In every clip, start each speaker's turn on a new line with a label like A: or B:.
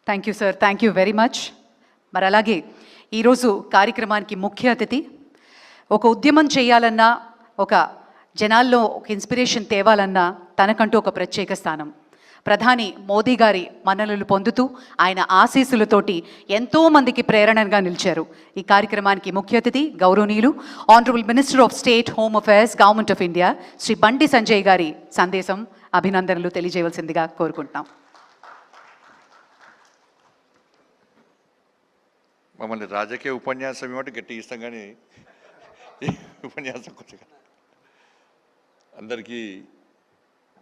A: Thank you sir, thank you very much. మరి అలాగే ఈరోజు కార్యక్రమానికి ముఖ్య అతిథి, ఒక ఉద్యమం చేయాలన్నా, ఒక జనాల్లో ఒక ఇన్స్పిరేషన్ తేవాలన్నా తనకంటూ ఒక ప్రత్యేక స్థానం. ప్రధాని మోదీ గారి మన్ననలు పొందుతూ ఆయన ఆశీస్సులతోటి ఎంతోమందికి ప్రేరణగా నిలిచారు. ఈ కార్యక్రమానికి ముఖ్య అతిథి గౌరవనీయులు honourable minister of state home affairs government of India Shri Bandi Sanjay గారి సందేశం, అభినందనలు తెలియజేయవలసిందిగా కోరుకుంటున్నాం.
B: మమ్మల్ని రాజకీయ ఉపన్యాసం ఇవ్వమంటే గట్టి ఇస్తాం, కానీ ఉపన్యాసం కొంచెం. అందరికీ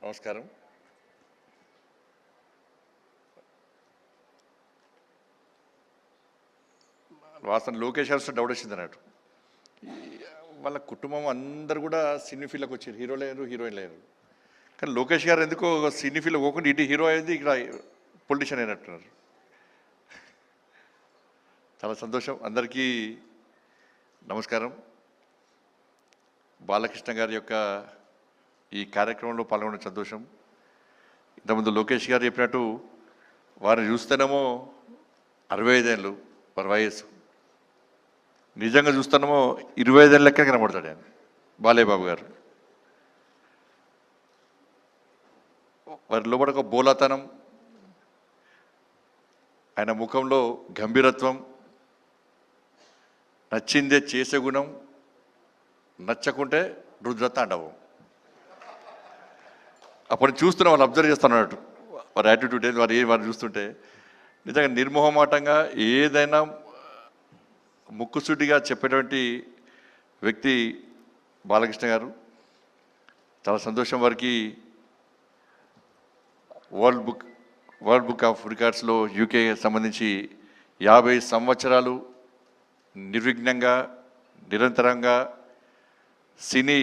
B: నమస్కారం. వాస్తవం లోకేష్ గారు డౌట్ వచ్చింది అన్నట్టు. వాళ్ళ కుటుంబం అందరు కూడా సినీ ఫీల్డ్కి వచ్చారు, హీరో లేరు, హీరోయిన్ లేరు. కానీ లోకేష్ గారు ఎందుకో సినీ ఫీల్డ్ పోకుండా ఇటు హీరో అయింది, ఇక్కడ పొలిటీషియన్ అయినట్టున్నారు. చాలా సంతోషం. అందరికీ నమస్కారం. బాలకృష్ణ గారి యొక్క ఈ కార్యక్రమంలో పాల్గొనడం సంతోషం. ఇంతకుముందు లోకేష్ గారు చెప్పినట్టు వారిని చూస్తేనేమో 65 ఏళ్ళు వారి వయస్సు, నిజంగా చూస్తానేమో 25 ఏళ్ళ లెక్క కనబడతాడు ఆయన బాలయ్య బాబు గారు. వారి లోపల ఒక బోలాతనం, ఆయన ముఖంలో గంభీరత్వం, నచ్చిందే చేసే గుణం, నచ్చకుంటే రుద్రతాండవం. అప్పుడు చూస్తున్నా, వాళ్ళు అబ్జర్వ్ చేస్తున్నట్టు వారి యాటిట్యూడ్ ఏది, వారు చూస్తుంటే నిజంగా నిర్మోహమాటంగా ఏదైనా ముక్కుసూటిగా చెప్పేటువంటి వ్యక్తి బాలకృష్ణ గారు. చాలా సంతోషం. వారికి వరల్డ్ బుక్ ఆఫ్ రికార్డ్స్లో యూకే సంబంధించి 50 సంవత్సరాలు నిర్విఘ్నంగా నిరంతరంగా సినీ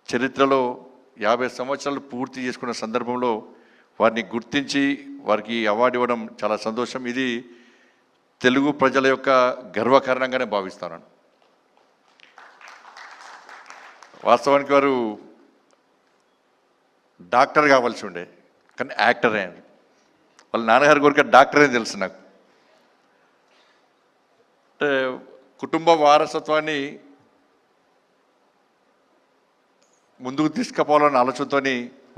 B: చరిత్రలో 50 సంవత్సరాలు పూర్తి చేసుకున్న సందర్భంలో వారిని గుర్తించి వారికి అవార్డు ఇవ్వడం చాలా సంతోషం. ఇది తెలుగు ప్రజల యొక్క గర్వకారణంగానే భావిస్తాను. వాస్తవానికి వారు డాక్టర్ కావాల్సి ఉండే, కానీ యాక్టర్ అయ్యారు. వాళ్ళ నాన్నగారి కోరిక డాక్టర్ అని తెలుసు నాకు. అంటే కుటుంబ వారసత్వాన్ని ముందుకు తీసుకుపోవాలన్న ఆలోచనతో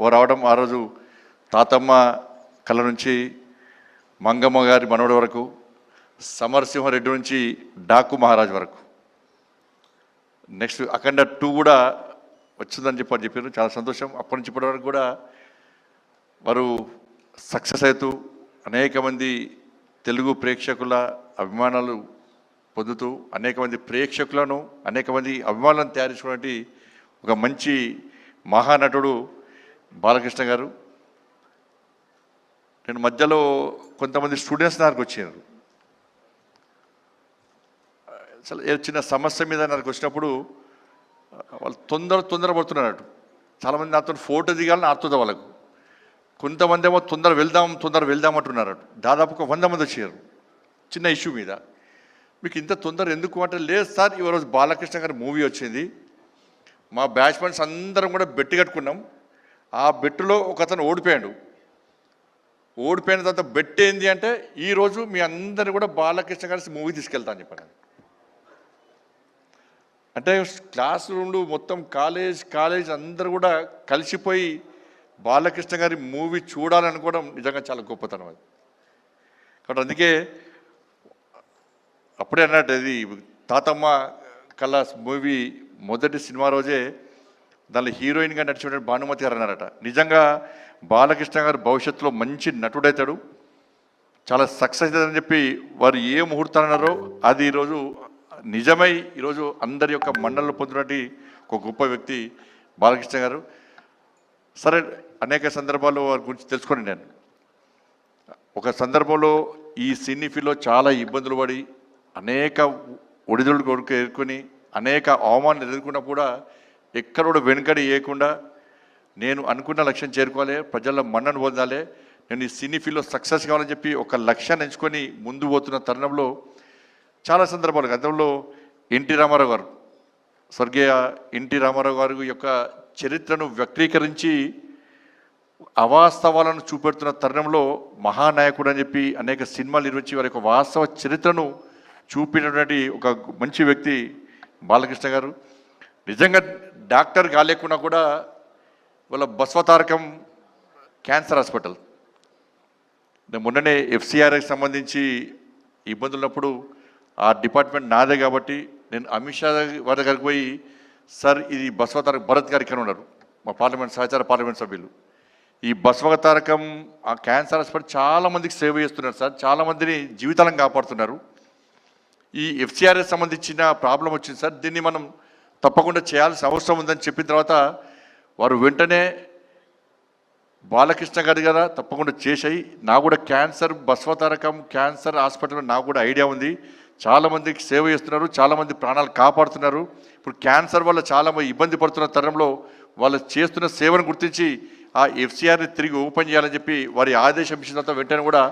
B: ఓ రావడం. ఆ రోజు తాతమ్మ కళ నుంచి మంగమ్మ గారి మనవడి వరకు, సమరసింహారెడ్డి నుంచి డాకు మహారాజ్ వరకు, నెక్స్ట్ అఖండ 2 కూడా వచ్చిందని చెప్పారు. చాలా సంతోషం. అప్పటి నుంచి ఇప్పటి వరకు కూడా వారు సక్సెస్ అవుతూ అనేక మంది తెలుగు ప్రేక్షకుల అభిమానాలు పొందుతూ అనేక మంది ప్రేక్షకులను, అనేక మంది అభిమానులను తయారు చేసుకున్నటువంటి ఒక మంచి మహానటుడు బాలకృష్ణ గారు. నేను మధ్యలో కొంతమంది స్టూడెంట్స్ నాకు వచ్చారు. అసలు చిన్న సమస్య మీద నాకు వచ్చినప్పుడు వాళ్ళు తొందర పడుతున్నారు. చాలామంది నాతో ఫోటో దిగాలని ఆర్తుంది వాళ్ళకు. కొంతమంది ఏమో తొందర వెళ్దాం అంటున్నారు. దాదాపు ఒక 100 మంది వచ్చారు చిన్న ఇష్యూ మీద. మీకు ఇంత తొందర ఎందుకు అంటే, లేదు సార్, ఈరోజు బాలకృష్ణ గారి మూవీ వచ్చింది, మా బ్యాచ్మెంట్స్ అందరం కూడా బెట్టు కట్టుకున్నాం, ఆ బెట్టులో ఒక అతను ఓడిపోయాడు. ఓడిపోయిన తర్వాత బెట్ ఏంది అంటే, ఈరోజు మీ అందరినీ కూడా బాలకృష్ణ గారి మూవీ తీసుకెళ్తా అని చెప్పాను. అంటే క్లాస్ రూమ్లు మొత్తం కాలేజ్ అందరూ కూడా కలిసిపోయి బాలకృష్ణ గారి మూవీ చూడాలనుకోవడం నిజంగా చాలా గొప్పతనం అది. కాబట్టి అందుకే అప్పుడే అన్నట్టు, అది తాతమ్మ కళ మూవీ మొదటి సినిమా రోజే దానిలో హీరోయిన్గా నడిచిన భానుమతి గారు అన్నారట. నిజంగా బాలకృష్ణ గారు భవిష్యత్తులో మంచి నటుడవుతాడు, చాలా సక్సెస్ అవుతాడని చెప్పి వారు ఏ ముహూర్తాలు అన్నారో అది ఈరోజు నిజమై ఈరోజు అందరి యొక్క మన్ననలు పొందినటువంటి ఒక గొప్ప వ్యక్తి బాలకృష్ణ గారు. సరే, అనేక సందర్భాల్లో వారి గురించి తెలుసుకొని నేను ఒక సందర్భంలో ఈ సినీ ఫీల్డ్లో చాలా ఇబ్బందులు పడి అనేక ఒడిదుడులు కొడుకు ఎదుర్కొని అనేక అవమానాలు ఎదుర్కొన్నప్పుడు కూడా ఎక్కడ కూడా వెనుకడి వేయకుండా, నేను అనుకున్న లక్ష్యం చేరుకోవాలి, ప్రజల మన్నను పొందాలి, నేను ఈ సినీ ఫీల్డ్లో సక్సెస్ కావాలని చెప్పి ఒక లక్ష్యాన్ని ఎంచుకొని ముందు పోతున్న తరుణంలో చాలా సందర్భాలు, గతంలో ఎన్టీ రామారావు గారు, స్వర్గీయ ఎన్టీ రామారావు గారి యొక్క చరిత్రను వ్యక్తీకరించి అవాస్తవాలను చూపెడుతున్న తరుణంలో మహానాయకుడు అని చెప్పి అనేక సినిమాలు నిర్మించి వారి యొక్క వాస్తవ చరిత్రను చూపినటువంటి ఒక మంచి వ్యక్తి బాలకృష్ణ గారు. నిజంగా డాక్టర్ కాలేకున్నా కూడా వాళ్ళ బస్వతారకం క్యాన్సర్ హాస్పిటల్, మొన్ననే ఎఫ్సిఆర్కి సంబంధించి ఇబ్బందులు ఉన్నప్పుడు ఆ డిపార్ట్మెంట్ నాదే కాబట్టి నేను అమిత్ షా వారి దగ్గరికి పోయి, సార్ ఇది బస్వతారకం, భరత్ గారు ఇక్కడ ఉన్నారు మా పార్లమెంట్ సహచార పార్లమెంట్ సభ్యులు, ఈ బస్వతారకం ఆ క్యాన్సర్ హాస్పిటల్ చాలామందికి సేవ చేస్తున్నారు సార్, చాలామందిని జీవితాలను కాపాడుతున్నారు. ఈ ఎఫ్సిఆర్ఎస్ సంబంధించిన ప్రాబ్లం వచ్చింది సార్, దీన్ని మనం తప్పకుండా చేయాల్సిన అవసరం ఉందని చెప్పిన తర్వాత వారు వెంటనే బాలకృష్ణ గారి కదా తప్పకుండా చేసాయి. నాకు కూడా క్యాన్సర్ బస్వతారకం క్యాన్సర్ హాస్పిటల్ నాకు కూడా ఐడియా ఉంది, చాలామందికి సేవ చేస్తున్నారు, చాలామంది ప్రాణాలు కాపాడుతున్నారు. ఇప్పుడు క్యాన్సర్ వల్ల చాలామంది ఇబ్బంది పడుతున్న తరుణంలో వాళ్ళు చేస్తున్న సేవను గుర్తించి ఆ ఎఫ్సిఆర్ని తిరిగి ఓపెన్ చేయాలని చెప్పి వారి ఆదేశం ఇచ్చిన తర్వాత వెంటనే కూడా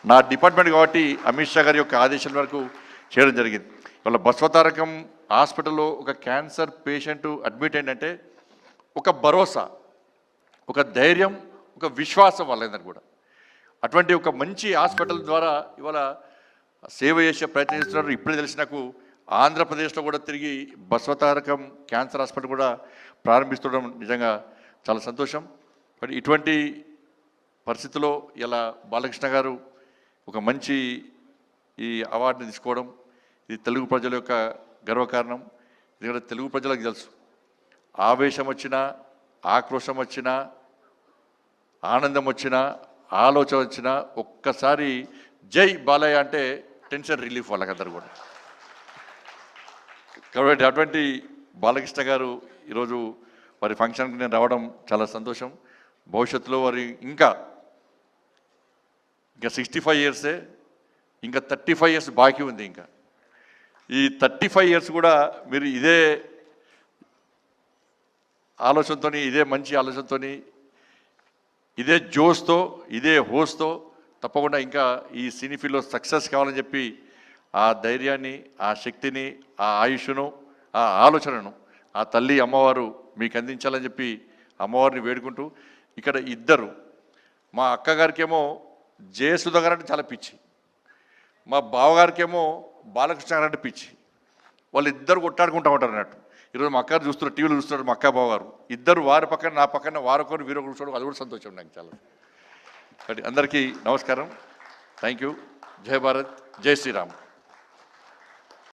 B: నా డిపార్ట్మెంట్ కాబట్టి అమిత్ షా గారి యొక్క ఆదేశాల వరకు చేయడం జరిగింది. వాళ్ళ బస్వతారకం హాస్పిటల్లో ఒక క్యాన్సర్ పేషెంట్ అడ్మిట్ అయిందంటే ఒక భరోసా, ఒక ధైర్యం, ఒక విశ్వాసం వాళ్ళందరూ కూడా. అటువంటి ఒక మంచి హాస్పిటల్ ద్వారా ఇవాళ సేవ చేసే ప్రయత్నం చేస్తున్నారు. ఇప్పుడే తెలిసి నాకు ఆంధ్రప్రదేశ్లో కూడా తిరిగి బస్వతారకం క్యాన్సర్ హాస్పిటల్ కూడా ప్రారంభిస్తుండడం నిజంగా చాలా సంతోషం. బట్ ఇటువంటి పరిస్థితుల్లో ఇలా బాలకృష్ణ గారు ఒక మంచి ఈ అవార్డుని తీసుకోవడం ఇది తెలుగు ప్రజల యొక్క గర్వకారణం. ఎందుకంటే తెలుగు ప్రజలకు తెలుసు, ఆవేశం వచ్చినా, ఆక్రోశం వచ్చినా, ఆనందం వచ్చినా, ఆలోచన వచ్చినా ఒక్కసారి జై బాలయ్య అంటే టెన్షన్ రిలీఫ్ వాళ్ళకందరూ కూడా. కాబట్టి అటువంటి బాలకృష్ణ గారు ఈరోజు వారి ఫంక్షన్కి నేను రావడం చాలా సంతోషం. భవిష్యత్తులో వారి ఇంకా 65 ఇయర్సే, ఇంకా 35 ఇయర్స్ బాకీ ఉంది. ఇంకా ఈ 35 ఇయర్స్ కూడా మీరు ఇదే ఆలోచనతో, ఇదే మంచి ఆలోచనతో, ఇదే జోష్తో, ఇదే హోస్తో తప్పకుండా ఇంకా ఈ సినీ ఫీల్డ్లో సక్సెస్ కావాలని చెప్పి ఆ ధైర్యాన్ని, ఆ శక్తిని, ఆ ఆయుష్ను, ఆ ఆలోచనను ఆ తల్లి అమ్మవారు మీకు అందించాలని చెప్పి అమ్మవారిని వేడుకుంటూ, ఇక్కడ ఇద్దరు, మా అక్కగారికేమో జయసుధ గారు అంటే చాలా పిచ్చి, మా బావగారికేమో బాలకృష్ణ గారు అంటే పిచ్చి. వాళ్ళు ఇద్దరు కొట్టాడుకుంటూ ఉంటారు అన్నట్టు. ఈరోజు మా అక్కగారు చూస్తున్నారు, టీవీలో చూస్తున్నారు, మా అక్క బావగారు ఇద్దరు, వారి పక్కన నా పక్కన వారొకరు వీరొకరు చూడడం అది కూడా సంతోషం నాకు చాలా. కాబట్టి అందరికీ నమస్కారం, థ్యాంక్ యూ, జై భారత్, జై శ్రీరామ్.